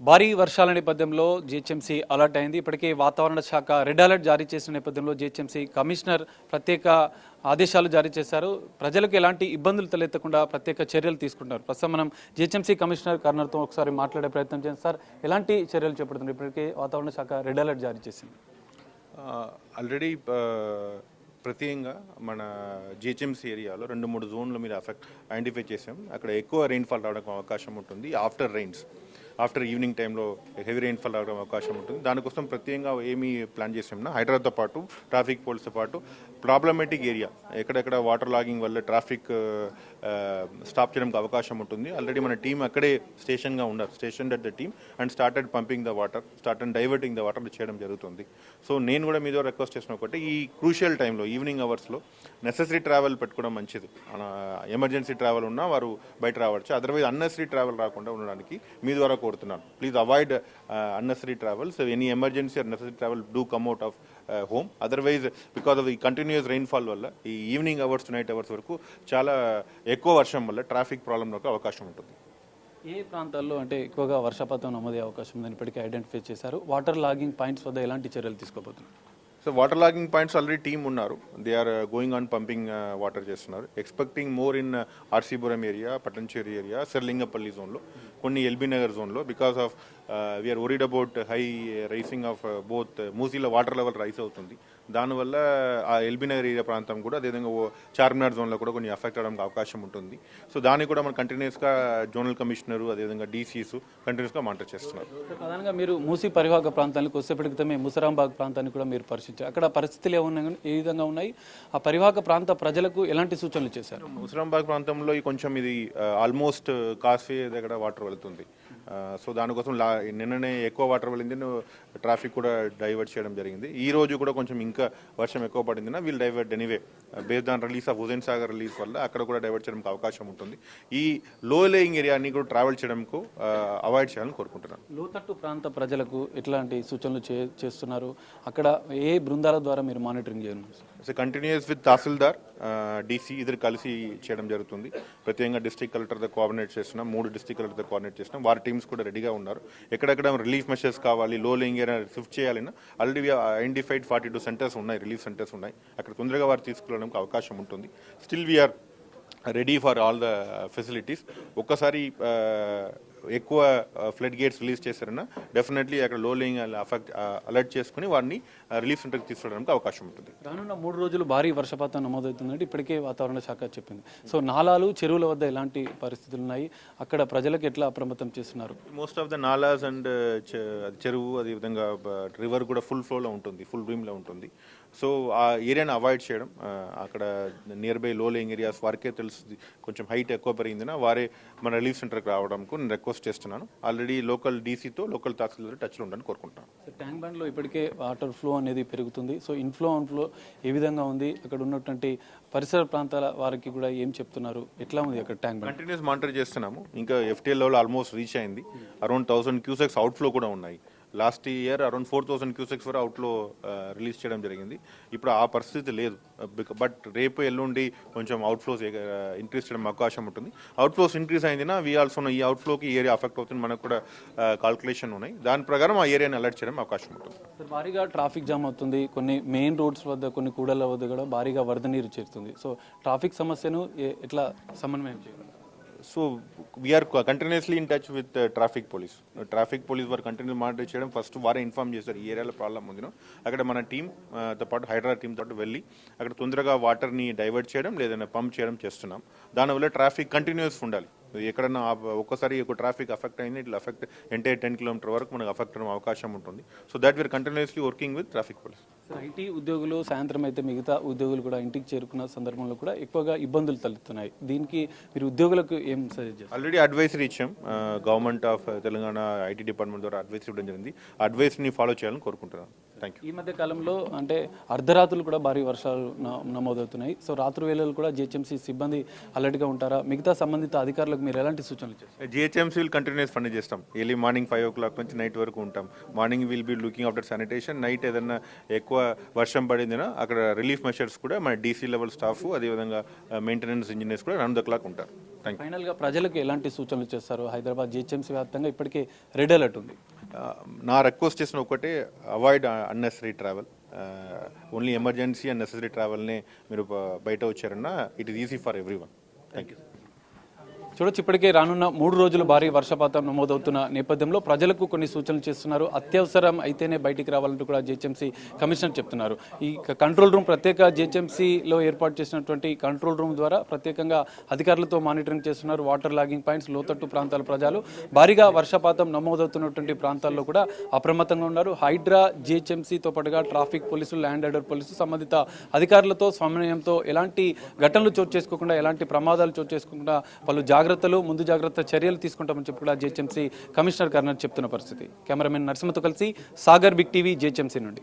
భారీ వర్షాల నేపథ్యంలో జీహెచ్ఎంసీ అలర్ట్ అయింది. ఇప్పటికే వాతావరణ శాఖ రెడ్ అలర్ట్ జారీ చేసిన నేపథ్యంలో జీహెచ్ఎంసీ కమిషనర్ ప్రత్యేక ఆదేశాలు జారీ చేశారు. ప్రజలకు ఎలాంటి ఇబ్బందులు తలెత్తకుండా ప్రత్యేక చర్యలు తీసుకుంటున్నారు. ప్రస్తుతం మనం జీహెచ్ఎంసీ కమిషనర్ కర్నర్తో ఒకసారి మాట్లాడే ప్రయత్నం చేస్తాం. సార్, ఎలాంటి చర్యలు చేపడుతున్నారు? ఇప్పటికే వాతావరణ శాఖ రెడ్ అలర్ట్ జారీ చేసింది. ఆల్రెడీ ప్రత్యేకంగా మన జిహెచ్ఎంసీ ఏరియాలో 2-3 జోన్లు మీరు ఐడెంటిఫై చేసాం. అక్కడ ఎక్కువ రెయిన్ఫాల్ రావడానికి అవకాశం ఉంటుంది. ఆఫ్టర్ ఈవినింగ్ టైంలో హెవీ రెయిన్ఫాల్ రావడం అవకాశం ఉంటుంది. దానికోసం ప్రత్యేకంగా ఏమి ప్లాన్ చేసామన్నా హైదరాబాద్తో పాటు ట్రాఫిక్ పోలీస్తో పాటు ప్రాబ్లమేటిక్ ఏరియా ఎక్కడెక్కడ వాటర్ లాగింగ్ వల్ల ట్రాఫిక్ స్టాప్ చేయడానికి అవకాశం ఉంటుంది. ఆల్రెడీ మన టీం అక్కడే station at the team and started pumping the water, started diverting the water చేయడం జరుగుతుంది. సో నేను కూడా మీద రిక్వెస్ట్ చేసిన ఒకటి, ఈ క్రూషియల్ టైంలో ఈవినింగ్ అవర్స్లో నెసెసరీ ట్రావెల్ పెట్టుకోవడం మంచిది. ఎమర్జెన్సీ ట్రావెల్ ఉన్నా వారు బయట రావచ్చు. అదర్వైజ్ అన్నెసరీ ట్రావెల్ రాకుండా ఉండడానికి మీ ద్వారా కోరుతున్నాను. Please avoid unnecessary travel. So any emergency or necessary travel do come out of home. Otherwise, because of the continuous rainfall వల్ల ఈ ఈవినింగ్ అవర్స్ నైట్ అవర్స్ వరకు చాలా ఎక్కువ వర్షం వల్ల ట్రాఫిక్ ప్రాబ్లంలకు అవకాశం ఉంటుంది. ఏ ప్రాంతాల్లో అంటే ఎక్కువగా వర్షపాతం నమోదయ్యే అవకాశం ఉందని ఇప్పటికే ఐడెంటిఫై చేశారు. వాటర్ లాగింగ్ పాయింట్స్ వద్ద ఎలాంటి చర్యలు తీసుకోబోతున్నారు? So water logging points already team ఉన్నారు. They are going on pumping water చేస్తున్నారు. Expecting more in RC Puram area, Patancheru area, Serilingampally జోన్లో, కొన్ని ఎల్బీ నగర్ జోన్లో. Because of we are worried about high rising of both మూసీలో వాటర్ లెవెల్ రైస్ అవుతుంది. దానివల్ల ఆ ఎల్బీ నగర్ ఏరియా ప్రాంతం కూడా, అదేవిధంగా చార్మినార్ జోన్లో కూడా కొన్ని ఎఫెక్ట్ అవడానికి అవకాశం ఉంటుంది. సో దానికి కూడా మనం కంటిన్యూస్గా జోనల్ కమిషనరు, అదేవిధంగా డీసీస్ కంటిన్యూస్గా మానిటర్ చేస్తున్నారు. ప్రధానంగా మీరు మూసీ పరివాహక ప్రాంతానికి వచ్చేప్పటికి క్రితమే ముసరాంబాగ్ ప్రాంతాన్ని కూడా మీరు పరిశీలించారు. అక్కడ పరిస్థితులు ఏ విధంగా ఉన్నాయి? ఆ పరివాహక ప్రాంత ప్రజలకు ఎలాంటి సూచనలు చేశారు? ముసరాంబాగ్ ప్రాంతంలో కొంచెం ఇది ఆల్మోస్ట్ కాస్వే దగ్గర వాటర్ వెళ్తుంది. సో దానికోసం నిన్ననే ఎక్కువ వాటర్ వెళ్ళింది, ట్రాఫిక్ కూడా డైవర్ట్ చేయడం జరిగింది. ఈ రోజు కూడా కొంచెం ఇంకా వర్షం ఎక్కువ పడిందినా we'll divert anyway based on release of Hussain Sagar release వల్ల అక్కడ కూడా డైవర్ట్ చేయడానికి అవకాశం ఉంటుంది. ఈ లో లేయింగ్ ఏరియాని కూడా ట్రావెల్ చేయడానికి అవాయిడ్ చేయాలని కోరుకుంటున్నాను. లోతట్టు ప్రాంత ప్రజలకు ఎట్లాంటి సూచనలు చేస్తున్నారు? అక్కడ ఏ బృందాల ద్వారా మీరు మానిటరింగ్ చేయాలి? So continues with tahsildar, DC ఇద్దరు కలిసి చేయడం జరుగుతుంది. ప్రత్యేకంగా డిస్ట్రిక్ట్ కలెక్టర్తో కోఆర్డినేట్ చేస్తున్నాం. 3 డిస్ట్రిక్ట్ కలెక్టర్తో కోఆర్డినేట్ చేస్తున్నాం. వారి టీమ్స్ కూడా రెడీగా ఉన్నారు. ఎక్కడెక్కడ రిలీఫ్ మెషర్స్ కావాలి, లో లేయింగ్ ఏరియా షిఫ్ట్ చేయాలన్నా ఆల్రెడీ ఐడెంటిఫైడ్ 42 సెంటర్స్ ఉన్నాయి, రిలీఫ్ సెంటర్స్ ఉన్నాయి. అక్కడ తొందరగా వారు తీసుకెళ్ళడానికి అవకాశం ఉంటుంది. Still we're ready for all the facilities. ఒక్కసారి ఎక్కువ ఫ్లడ్ గేట్స్ రిలీజ్ చేశారన్నా డెఫినెట్లీ అక్కడ లో లేయింగ్ అలర్ట్ చేసుకుని వారిని రిలీఫ్ సెంటర్కి తీసుకెళ్ళడానికి అవకాశం ఉంటుంది. రానున్న 3 రోజులు భారీ వర్షపాతం నమోదవుతుందంటే ఇప్పటికే వాతావరణ శాఖ చెప్పింది. సో నాలాలు, చెరువుల వద్ద ఎలాంటి పరిస్థితులు ఉన్నాయి? అక్కడ ప్రజలకు ఎట్లా అప్రమత్తం చేస్తున్నారు? Most of the nallahs and చెరువు, అదేవిధంగా రివర్ కూడా ఫుల్ ఫ్లోలో ఉంటుంది, ఫుల్ డ్రీమ్లో ఉంటుంది. సో ఆ ఏరియాని అవాయిడ్ చేయడం, అక్కడ నియర్ బై లో లేయింగ్ ఏరియాస్ వారికే తెలుస్తుంది కొంచెం హైట్ ఎక్కువ పెరిగిందినా వారే మన రిలీఫ్ సెంటర్కి రావడానికి నేను రిక్వెస్ట్ చేస్తున్నాను. ఆల్రెడీ లోకల్ డీసీతో, లోకల్ తహసీల్దార్ టచ్లో ఉండడానికి కోరుకుంటున్నాను. ట్యాంక్ బండ్లో ఇప్పటికే వాటర్ ఫ్లో అనేది పెరుగుతుంది. సో ఇన్ఫ్లో అవుట్ఫ్లో ఏ విధంగా ఉంది? అక్కడ ఉన్నటువంటి పరిసర ప్రాంతాల వారికి కూడా ఏం చెప్తున్నారు? ఎట్లా ఉంది అక్కడ ట్యాంక్ బండ్? కంటిన్యూస్ మానిటర్ చేస్తున్నాము. ఇంకా ఎఫ్టీఎల్ లెవెల్ ఆల్మోస్ట్ రీచ్ అయింది. అరౌండ్ 1000 క్యూసెక్స్ అవుట్ఫ్లో కూడా ఉన్నాయి. లాస్ట్ ఇయర్ అరౌండ్ 4000 క్యూసెక్స్ వరకు అవుట్లో రిలీజ్ చేయడం జరిగింది. ఇప్పుడు ఆ పరిస్థితి లేదు. బట్ రేపు ఎల్లుండి కొంచెం అవుట్ఫ్లోస్ ఇంక్రీజ్ చేయడం అవకాశం ఉంటుంది. అవుట్ఫ్లోస్ ఇంక్రీజ్ అయిందినా వీ ఆల్సో ఈ అవుట్ఫ్లోకి ఏరియా అఫెక్ట్ అవుతుంది, మనకు కూడా కాల్కులేషన్ ఉన్నాయి. దాని ప్రకారం ఆ ఏరియాని అలర్ట్ చేయడం అవకాశం ఉంటుంది. భారీగా ట్రాఫిక్ జామ్ అవుతుంది. కొన్ని మెయిన్ రోడ్స్ వద్ద, కొన్ని కూడళ్ల వద్ద కూడా భారీగా వరద నీరు చేరుతుంది. సో ట్రాఫిక్ సమస్యను ఎట్లా సమన్వయం చేయాలి? So we're continuously in touch with traffic police. Traffic police వారు కంటిన్యూ మానిటర్ చేయడం, ఫస్ట్ వారే ఇన్ఫార్మ్ చేస్తారు ఈ ఏరియాలో ప్రాబ్లం ఉందినో. అక్కడ మన టీంతో పాటు హైదరాబాద్ టీమ్ తోటి వెళ్ళి అక్కడ తొందరగా వాటర్ని డైవర్ట్ చేయడం, లేదన్నా పంప్ చేయడం చేస్తున్నాం. దానివల్ల ట్రాఫిక్ కంటిన్యూస్ ఉండాలి. ఎక్కడన్నా ఒక్కసారి ట్రాఫిక్ అఫెక్ట్ అయింది, ఇట్లా అఫెక్ట్ ఎంటైర్ 10 కిలోమీటర్ వరకు మనకు అఫెక్ట్ అయ్యే అవకాశం ఉంటుంది. So that we're continuously working with traffic police. IT ఉద్యోగులు సాయంత్రం అయితే మిగతా ఉద్యోగులు కూడా ఇంటికి చేరుకున్న సందర్భంలో కూడా ఎక్కువగా ఇబ్బందులు తలెత్తున్నాయి. దీనికి మీరు ఉద్యోగులకు ఏం సజెస్ట్ చేస్తారు? ఆల్రెడీ అడ్వైజరీ ఇచ్చాం. Government of Telangana IT department ద్వారా అడ్వైస్ ఇవ్వడం జరిగింది. అడ్వైస్ని ఫాలో చేయాలని కోరుకుంటున్నాను. Thank you. ఈ మధ్య కాలంలో అంటే అర్ధరాత్రులు కూడా భారీ వర్షాలు నమోదవుతున్నాయి. సో రాత్రి వేళలు కూడా జిహెచ్ఎంసీ సిబ్బంది అలర్ట్గా ఉంటారా? మిగతా సంబంధిత అధికారులకు మీరు ఎలాంటి సూచనలు చేస్తారు? జిహెచ్ఎంసీ విల్ కంటిన్యూస్ పని చేస్తాం. ఎర్లీ మార్నింగ్ 5 o'clock నుంచి నైట్ వరకు ఉంటాం. Morning will be looking after sanitation. Night ఏదన్నా ఎక్కువ వర్షం పడిందినా అక్కడ రిలీఫ్ మెషర్స్ కూడా మన డీసీ లెవెల్ స్టాఫ్, అదేవిధంగా మెయింటెనెన్స్ ఇంజనీర్స్ కూడా రౌండ్ ద క్లాక్ ఉంటారు. Thank you. ఫైనల్గా ప్రజలకు ఎలాంటి సూచనలు చేస్తారు? హైదరాబాద్ జిహెచ్ఎంసీ వ్యాప్తంగా ఇప్పటికే రెడ్ అలర్ట్ ఉంది. నా రిక్వెస్ట్ చేసిన ఒకటే, avoid unnecessary travel. Only emergency and necessary ట్రావెల్నే మీరు బయట వచ్చారన్నా it is easy for everyone. Thank you. చూడొచ్చు, ఇప్పటికే రానున్న 3 రోజులు భారీ వర్షపాతం నమోదవుతున్న నేపథ్యంలో ప్రజలకు కొన్ని సూచనలు చేస్తున్నారు. అత్యవసరం అయితేనే బయటికి రావాలంటూ కూడా జిహెచ్ఎంసీ కమిషనర్ చెప్తున్నారు. ఈ కంట్రోల్ రూమ్, ప్రత్యేక జిహెచ్ఎంసీలో ఏర్పాటు చేసినటువంటి కంట్రోల్ రూమ్ ద్వారా ప్రత్యేకంగా అధికారులతో మానిటరింగ్ చేస్తున్నారు. వాటర్ లాగింగ్ పాయింట్స్, లోతట్టు ప్రాంతాల ప్రజలు భారీగా వర్షపాతం నమోదవుతున్నటువంటి ప్రాంతాల్లో కూడా అప్రమత్తంగా ఉన్నారు. హైడ్రా, జిహెచ్ఎంసీతో పాటుగా ట్రాఫిక్ పోలీసులు, ల్యాండ్ ఆర్డర్ పోలీసులు సంబంధిత అధికారులతో సమన్వయంతో ఎలాంటి ఘటనలు చోటు చేసుకోకుండా, ఎలాంటి ప్రమాదాలు చోటు చేసుకోకుండా పలు ముందు జాగ్రత్త చర్యలు తీసుకుంటామని చెప్పి కూడా జిహెచ్ఎంసీ కమిషనర్ కర్నల్ చెప్తున్న పరిస్థితి. కెమెరామెన్ నరసింహతో కలిసి సాగర్, బిగ్ టీవీ, జిహెచ్ఎంసీ నుండి.